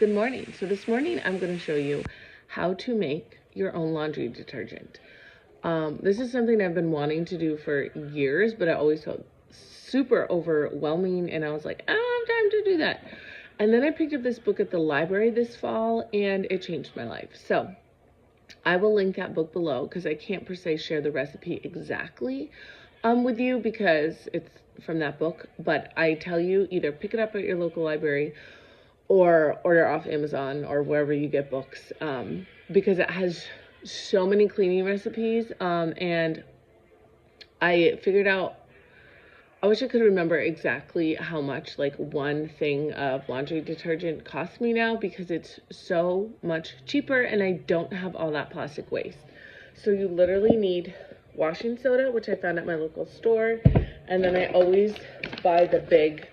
Good morning. So this morning I'm going to show you how to make your own laundry detergent. This is something I've been wanting to do for years, but I always felt super overwhelming and I was like, I don't have time to do that. And then I picked up this book at the library this fall and it changed my life. So I will link that book below because I can't per se share the recipe exactly with you because it's from that book, but I tell you either pick it up at your local library or order off Amazon or wherever you get books, because it has so many cleaning recipes, and I figured out, I wish I could remember exactly how much like one thing of laundry detergent costs me now because it's so much cheaper and I don't have all that plastic waste. So you literally need washing soda, which I found at my local store, and then I always buy the big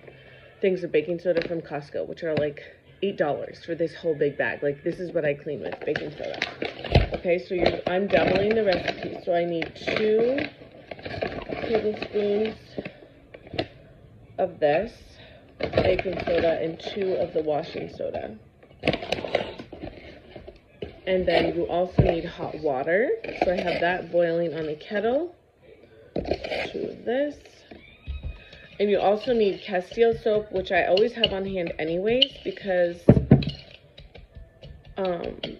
things of baking soda from Costco, which are like $8 for this whole big bag. Like this is what I clean with, baking soda. Okay, so I'm doubling the recipe. So I need 2 tablespoons of this baking soda and 2 of the washing soda. And then you also need hot water. So I have that boiling on the kettle. 2 of this. And you also need Castile soap, which I always have on hand anyways, because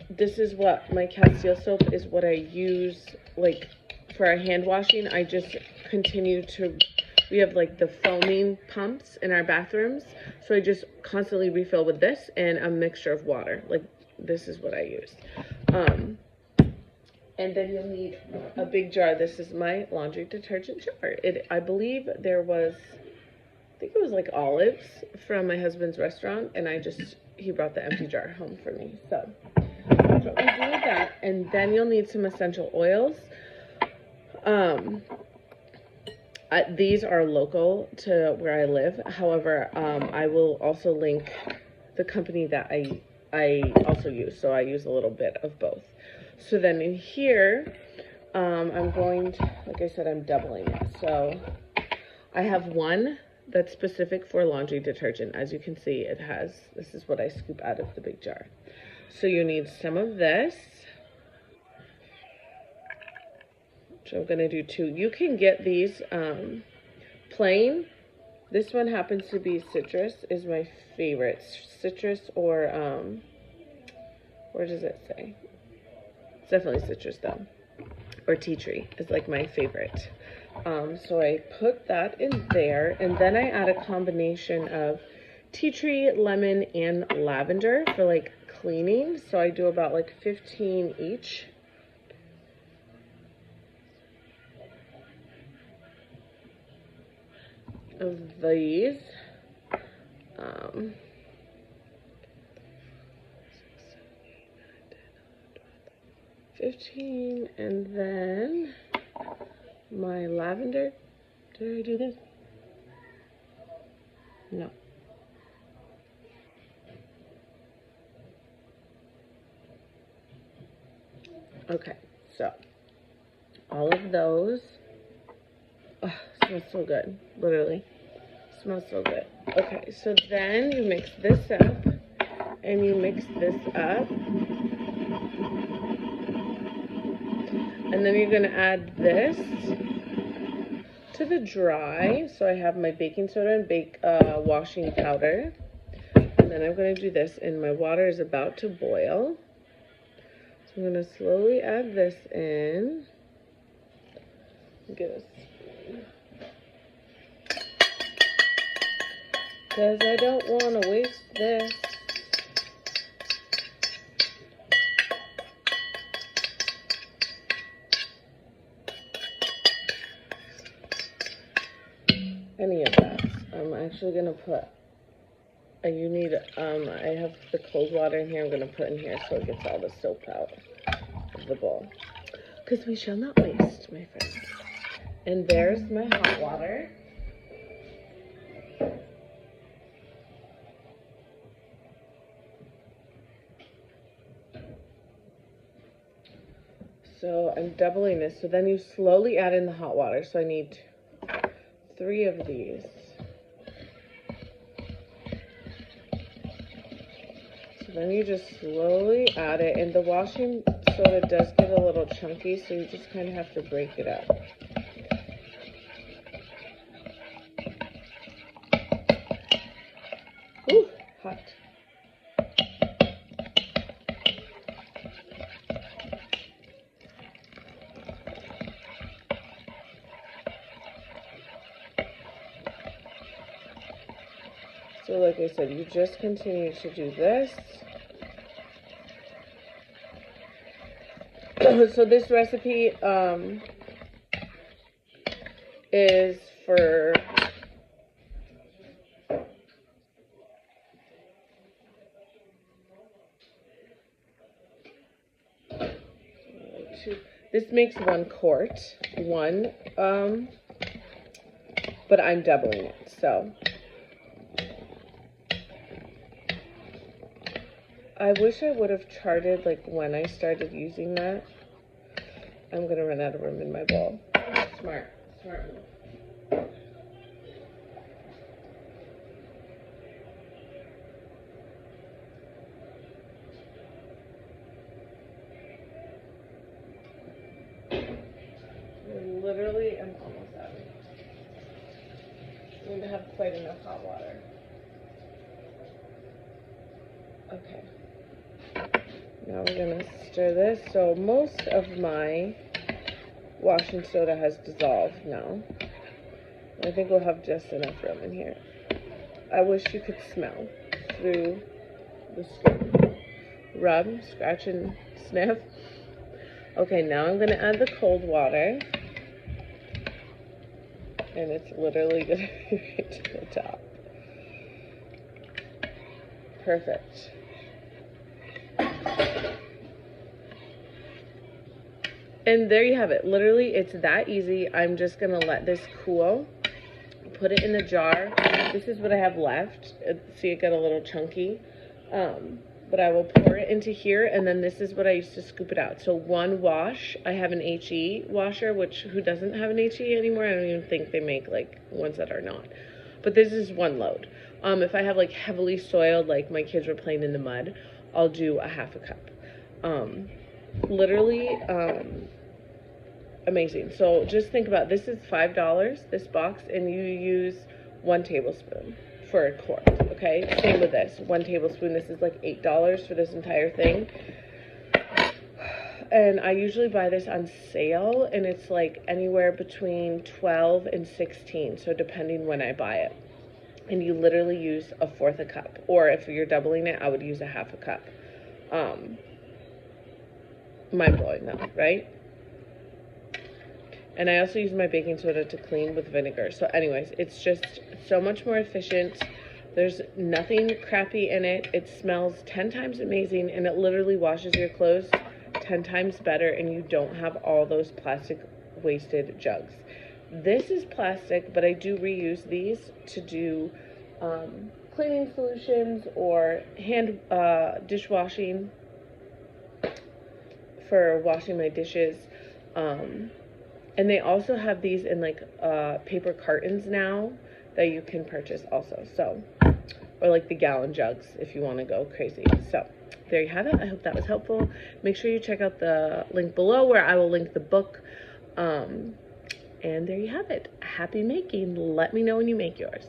this is what my Castile soap is what I use, like, for our hand washing. I just continue to, we have, like, the foaming pumps in our bathrooms, so I just constantly refill with this and a mixture of water. Like, this is what I use. And then you'll need a big jar. This is my laundry detergent jar. I believe there was, I think it was like olives from my husband's restaurant, and he brought the empty jar home for me. So that's what we do with that. And then you'll need some essential oils. These are local to where I live. However, I will also link the company that I also use. So I use a little bit of both. So then in here, I'm going to, like I said, I'm doubling it. So I have one that's specific for laundry detergent. As you can see, this is what I scoop out of the big jar. So you need some of this. So I'm gonna do 2. You can get these plain. This one happens to be citrus, is my favorite. Citrus or, where does it say? It's definitely citrus though. Or tea tree is like my favorite. So I put that in there, and then I add a combination of tea tree, lemon, and lavender for like cleaning. So I do about like 15 each. Of these. 15, and then my lavender. Did I do this? No. Okay, so all of those. Oh, smells so good, literally. Smells so good. Okay, so then you mix this up, and you mix this up. And then you're gonna add this to the dry. So I have my baking soda and washing powder. And then I'm gonna do this, and my water is about to boil. So I'm gonna slowly add this in. Get a spoon. Because I don't wanna waste this. Any of that. I'm actually gonna put, you need, I have the cold water in here. I'm gonna put in here so it gets all the soap out of the bowl. Because we shall not waste, my friends. And there's my hot water. So I'm doubling this. So then you slowly add in the hot water. So I need 3 of these. then you just slowly add it, and the washing soda does get a little chunky, so you just kind of have to break it up. Ooh, hot. So like I said, you just continue to do this. So this recipe is for this makes 1 quart, but I'm doubling it, so I wish I would have charted like when I started using that. I'm gonna run out of room in my bowl. Smart move. I literally am almost out of it. I'm gonna have quite enough hot water. Okay. Now we're gonna stir this. So most of my washing soda has dissolved now. I think we'll have just enough room in here. I wish you could smell through the skin. Rub, scratch, and sniff. Okay, now I'm gonna add the cold water. And it's literally gonna be right to the top. Perfect. And there you have it. Literally, it's that easy. I'm just gonna let this cool. Put it in the jar. This is what I have left. See, it got a little chunky. But I will pour it into here, and then this is what I used to scoop it out. So 1 wash. I have an HE washer, which who doesn't have an HE anymore? I don't even think they make like ones that are not. But this is 1 load. If I have like heavily soiled, like my kids were playing in the mud, I'll do a 1/2 cup. Literally, amazing. So just think about, this is $5, this box, and you use 1 tablespoon for a quart. Okay, same with this, 1 tablespoon. This is like $8 for this entire thing. And I usually buy this on sale, and it's like anywhere between 12 and 16, so depending when I buy it. And you literally use 1/4 cup, or if you're doubling it, I would use a 1/2 cup. Mind blowing though, right? And I also use my baking soda to clean with vinegar. So anyways, it's just so much more efficient. There's nothing crappy in it. It smells 10 times amazing, and it literally washes your clothes 10 times better, and you don't have all those plastic wasted jugs. This is plastic, but I do reuse these to do cleaning solutions or hand dishwashing for washing my dishes. And they also have these in like paper cartons now that you can purchase also. So, or like the gallon jugs if you want to go crazy. So there you have it. I hope that was helpful. Make sure you check out the link below where I will link the book. And there you have it. Happy making. Let me know when you make yours.